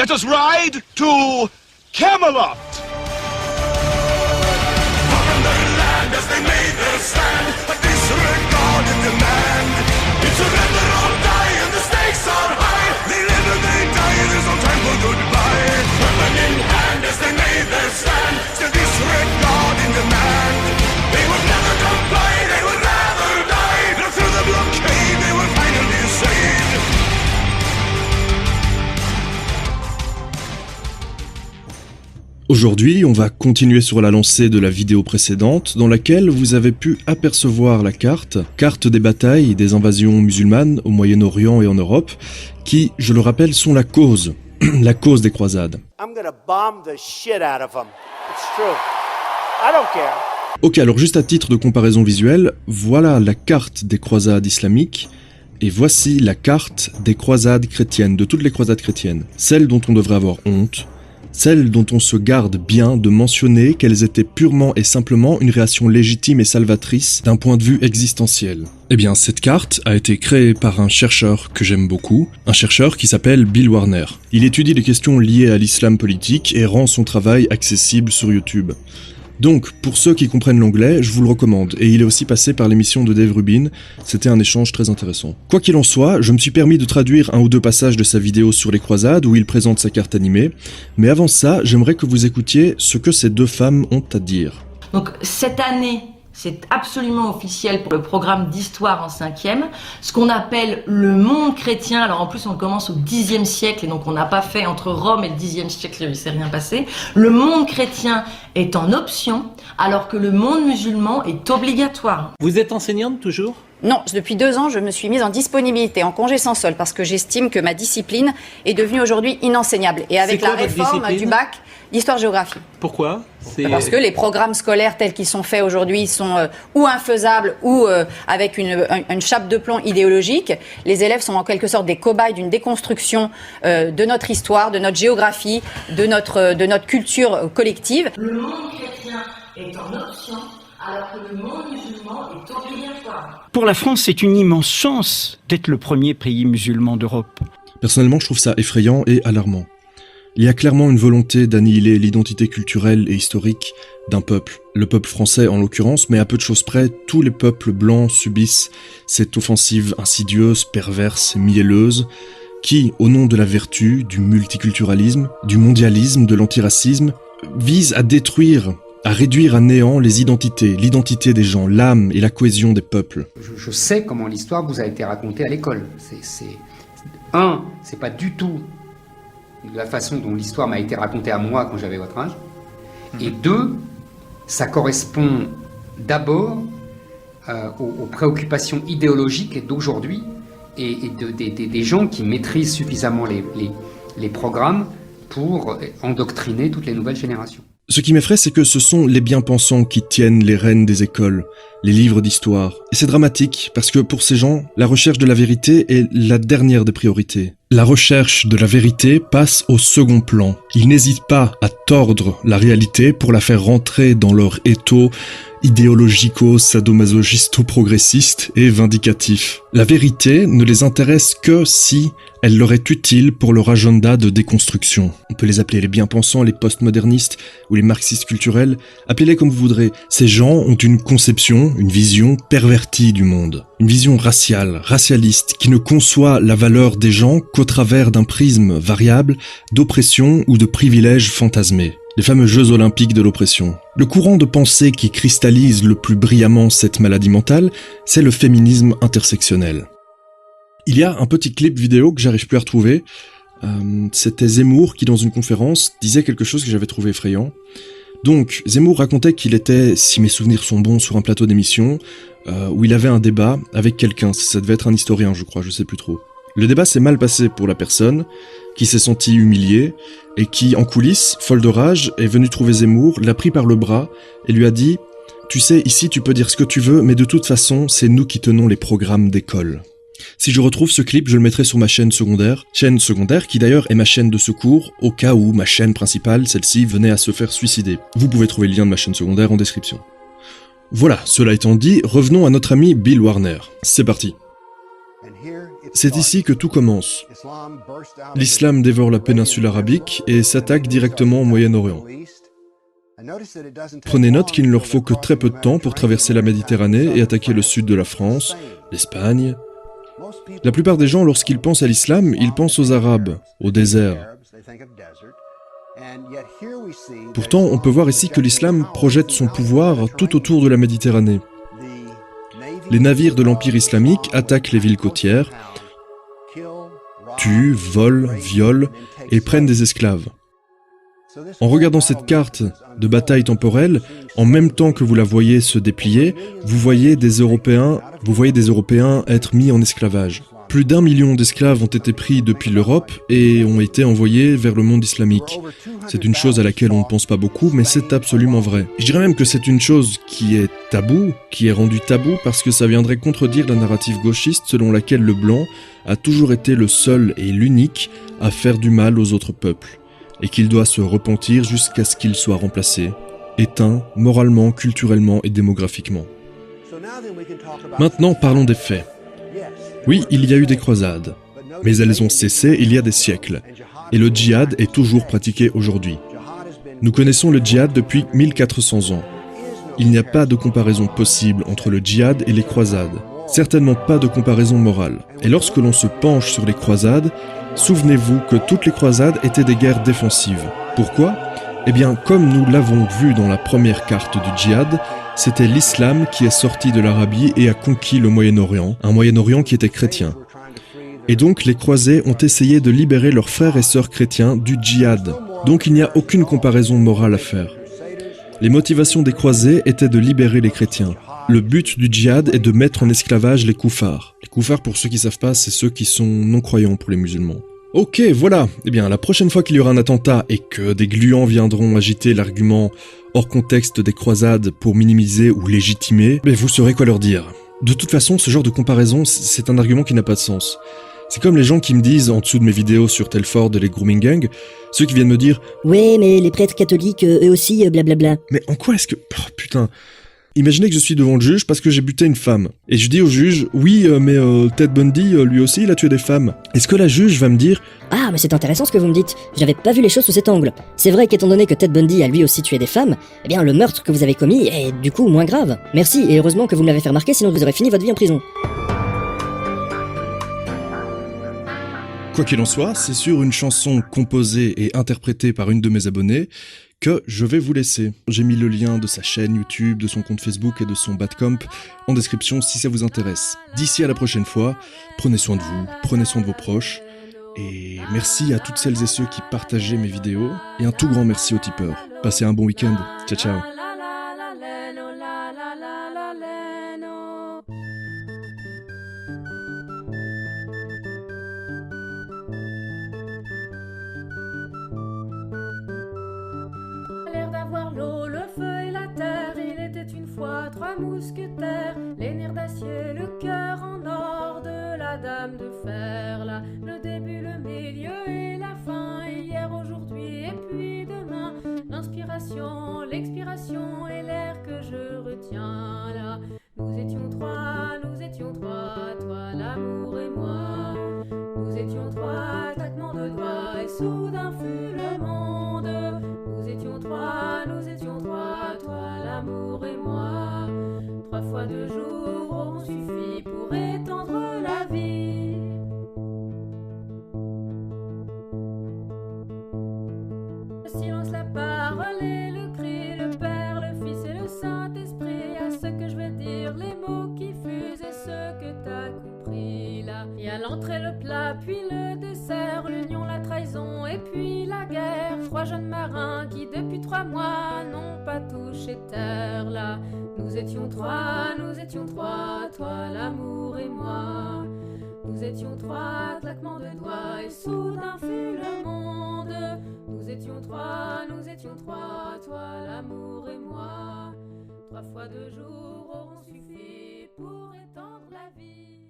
Let us ride to Camelot! From their land as they made their stand, a disregarded demand. It's surrender or die, and the stakes are high. They live and they die, there's no time for goodbye. Weapon in hand as they made their stand, still disregarding demand. They would never comply, they would rather die. But through the blockade, they were finally saved. Aujourd'hui, on va continuer sur la lancée de la vidéo précédente, dans laquelle vous avez pu apercevoir la carte des batailles des invasions musulmanes au Moyen-Orient et en Europe, qui, je le rappelle, sont la cause des croisades. I'm gonna bomb the shit out of them. It's true. I don't care. Ok, alors juste à titre de comparaison visuelle, voilà la carte des croisades islamiques, et voici la carte des croisades chrétiennes, de toutes les croisades chrétiennes, celles dont on devrait avoir honte, celles dont on se garde bien de mentionner qu'elles étaient purement et simplement une réaction légitime et salvatrice d'un point de vue existentiel. Eh bien, cette carte a été créée par un chercheur que j'aime beaucoup, un chercheur qui s'appelle Bill Warner. Il étudie les questions liées à l'islam politique et rend son travail accessible sur YouTube. Donc, pour ceux qui comprennent l'anglais, je vous le recommande, et il est aussi passé par l'émission de Dave Rubin, c'était un échange très intéressant. Quoi qu'il en soit, je me suis permis de traduire un ou deux passages de sa vidéo sur les croisades où il présente sa carte animée, mais avant ça, j'aimerais que vous écoutiez ce que ces deux femmes ont à dire. Donc cette année, c'est absolument officiel pour le programme d'histoire en 5e, ce qu'on appelle le monde chrétien. Alors en plus on commence au Xe siècle et donc on n'a pas fait entre Rome et le Xe siècle, il ne s'est rien passé. Le monde chrétien est en option alors que le monde musulman est obligatoire. Vous êtes enseignante toujours ? Non, depuis 2 ans, je me suis mise en disponibilité, en congé sans solde, parce que j'estime que ma discipline est devenue aujourd'hui inenseignable. Et avec la réforme du bac, l'histoire-géographie. Pourquoi ? Parce que les programmes scolaires tels qu'ils sont faits aujourd'hui sont ou infaisables ou avec une chape de plomb idéologique. Les élèves sont en quelque sorte des cobayes d'une déconstruction de notre histoire, de notre géographie, de notre culture collective. Le monde chrétien est en option alors que le monde musulman est obligatoire. Pour la France, c'est une immense chance d'être le premier pays musulman d'Europe. Personnellement, je trouve ça effrayant et alarmant. Il y a clairement une volonté d'annihiler l'identité culturelle et historique d'un peuple. Le peuple français en l'occurrence, mais à peu de choses près, tous les peuples blancs subissent cette offensive insidieuse, perverse, mielleuse, qui, au nom de la vertu, du multiculturalisme, du mondialisme, de l'antiracisme, vise à détruire, à réduire à néant les identités, l'identité des gens, l'âme et la cohésion des peuples. Je sais comment l'histoire vous a été racontée à l'école. C'est pas du tout la façon dont l'histoire m'a été racontée à moi quand j'avais votre âge. Et 2, ça correspond d'abord aux préoccupations idéologiques d'aujourd'hui et des gens qui maîtrisent suffisamment les programmes pour endoctriner toutes les nouvelles générations. Ce qui m'effraie, c'est que ce sont les bien-pensants qui tiennent les rênes des écoles, les livres d'histoire. Et c'est dramatique, parce que pour ces gens, la recherche de la vérité est la dernière des priorités. La recherche de la vérité passe au second plan. Ils n'hésitent pas à tordre la réalité pour la faire rentrer dans leur étau idéologico-sadomasochisto-progressiste et vindicatif. La vérité ne les intéresse que si elle leur est utile pour leur agenda de déconstruction. On peut les appeler les bien-pensants, les postmodernistes ou les marxistes culturels, appelez-les comme vous voudrez. Ces gens ont une conception, une vision pervertie du monde. Une vision raciale, racialiste, qui ne conçoit la valeur des gens qu'au travers d'un prisme variable d'oppression ou de privilèges fantasmés. Les fameux Jeux olympiques de l'oppression. Le courant de pensée qui cristallise le plus brillamment cette maladie mentale, c'est le féminisme intersectionnel. Il y a un petit clip vidéo que j'arrive plus à retrouver. C'était Zemmour qui, dans une conférence, disait quelque chose que j'avais trouvé effrayant. Donc, Zemmour racontait qu'il était, si mes souvenirs sont bons, sur un plateau d'émission, où il avait un débat avec quelqu'un. Ça devait être un historien, je crois, je sais plus trop. Le débat s'est mal passé pour la personne, qui s'est sentie humiliée, et qui, en coulisses, folle de rage, est venue trouver Zemmour, l'a pris par le bras, et lui a dit « Tu sais, ici tu peux dire ce que tu veux, mais de toute façon, c'est nous qui tenons les programmes d'école. » Si je retrouve ce clip, je le mettrai sur ma chaîne secondaire qui d'ailleurs est ma chaîne de secours, au cas où ma chaîne principale, celle-ci, venait à se faire suicider. Vous pouvez trouver le lien de ma chaîne secondaire en description. Voilà, cela étant dit, revenons à notre ami Bill Warner. C'est parti. And here C'est ici que tout commence. L'islam dévore la péninsule arabique et s'attaque directement au Moyen-Orient. Prenez note qu'il ne leur faut que très peu de temps pour traverser la Méditerranée et attaquer le sud de la France, l'Espagne. La plupart des gens, lorsqu'ils pensent à l'islam, ils pensent aux Arabes, au désert. Pourtant, on peut voir ici que l'islam projette son pouvoir tout autour de la Méditerranée. Les navires de l'Empire islamique attaquent les villes côtières, tuent, volent, violent et prennent des esclaves. En regardant cette carte de bataille temporelle, en même temps que vous la voyez se déplier, vous voyez des Européens être mis en esclavage. Plus d'1 million d'esclaves ont été pris depuis l'Europe et ont été envoyés vers le monde islamique. C'est une chose à laquelle on ne pense pas beaucoup, mais c'est absolument vrai. Je dirais même que c'est une chose qui est tabou, qui est rendue tabou parce que ça viendrait contredire la narrative gauchiste selon laquelle le blanc a toujours été le seul et l'unique à faire du mal aux autres peuples, et qu'il doit se repentir jusqu'à ce qu'il soit remplacé, éteint moralement, culturellement et démographiquement. Maintenant, parlons des faits. Oui, il y a eu des croisades, mais elles ont cessé il y a des siècles, et le djihad est toujours pratiqué aujourd'hui. Nous connaissons le djihad depuis 1400 ans. Il n'y a pas de comparaison possible entre le djihad et les croisades, certainement pas de comparaison morale. Et lorsque l'on se penche sur les croisades, souvenez-vous que toutes les croisades étaient des guerres défensives. Pourquoi ? Eh bien, comme nous l'avons vu dans la première carte du djihad, c'était l'islam qui est sorti de l'Arabie et a conquis le Moyen-Orient, un Moyen-Orient qui était chrétien. Et donc les croisés ont essayé de libérer leurs frères et sœurs chrétiens du djihad. Donc il n'y a aucune comparaison morale à faire. Les motivations des croisés étaient de libérer les chrétiens. Le but du djihad est de mettre en esclavage les koufars. Les koufars, pour ceux qui ne savent pas, c'est ceux qui sont non-croyants pour les musulmans. Ok, voilà. Eh bien, la prochaine fois qu'il y aura un attentat et que des gluants viendront agiter l'argument hors contexte des croisades pour minimiser ou légitimer, vous saurez quoi leur dire. De toute façon, ce genre de comparaison, c'est un argument qui n'a pas de sens. C'est comme les gens qui me disent en dessous de mes vidéos sur Telford et les grooming gangs, ceux qui viennent me dire « Ouais, mais les prêtres catholiques, eux aussi, blablabla. » Mais en quoi est-ce que... Oh, putain. Imaginez que je suis devant le juge parce que j'ai buté une femme. Et je dis au juge, oui, mais Ted Bundy, lui aussi, il a tué des femmes. Est-ce que la juge va me dire, ah, mais c'est intéressant ce que vous me dites. J'avais pas vu les choses sous cet angle. C'est vrai qu'étant donné que Ted Bundy a lui aussi tué des femmes, eh bien le meurtre que vous avez commis est du coup moins grave. Merci, et heureusement que vous me l'avez fait remarquer, sinon vous aurez fini votre vie en prison. Quoi qu'il en soit, c'est sur une chanson composée et interprétée par une de mes abonnées que je vais vous laisser. J'ai mis le lien de sa chaîne YouTube, de son compte Facebook et de son Badcamp en description si ça vous intéresse. D'ici à la prochaine fois, prenez soin de vous, prenez soin de vos proches, et merci à toutes celles et ceux qui partageaient mes vidéos, et un tout grand merci aux tipeurs. Passez un bon week-end. Ciao ciao. L'eau, le feu et la terre, il était une fois 3 mousquetaires, les nerfs d'acier, le cœur en or de la dame de fer, là, le début, le milieu et la fin, hier, aujourd'hui et puis demain, l'inspiration, l'expiration et l'air que je retiens, là, nous étions trois, toi, l'amour et moi, nous étions trois, claquement de doigts et soudain fut le monde, nous étions trois, toi, l'amour et moi. 3 fois 2 jours auront suffi pour étendre la vie. Le silence, la parole et le cri, le Père, le Fils et le Saint-Esprit. À ce que je vais dire, les mots qui fusent et ce que t'as compris là. Et à l'entrée, le plat, puis le dessert, l'union, la trahison et puis la guerre. 3 jeunes marins qui depuis 3 mois n'ont pas touché terre là. Nous étions trois, toi, l'amour et moi. Nous étions 3, claquement de doigts et soudain fut le monde. Nous étions trois, toi, l'amour et moi. 3 fois 2 jours auront suffi pour étendre la vie.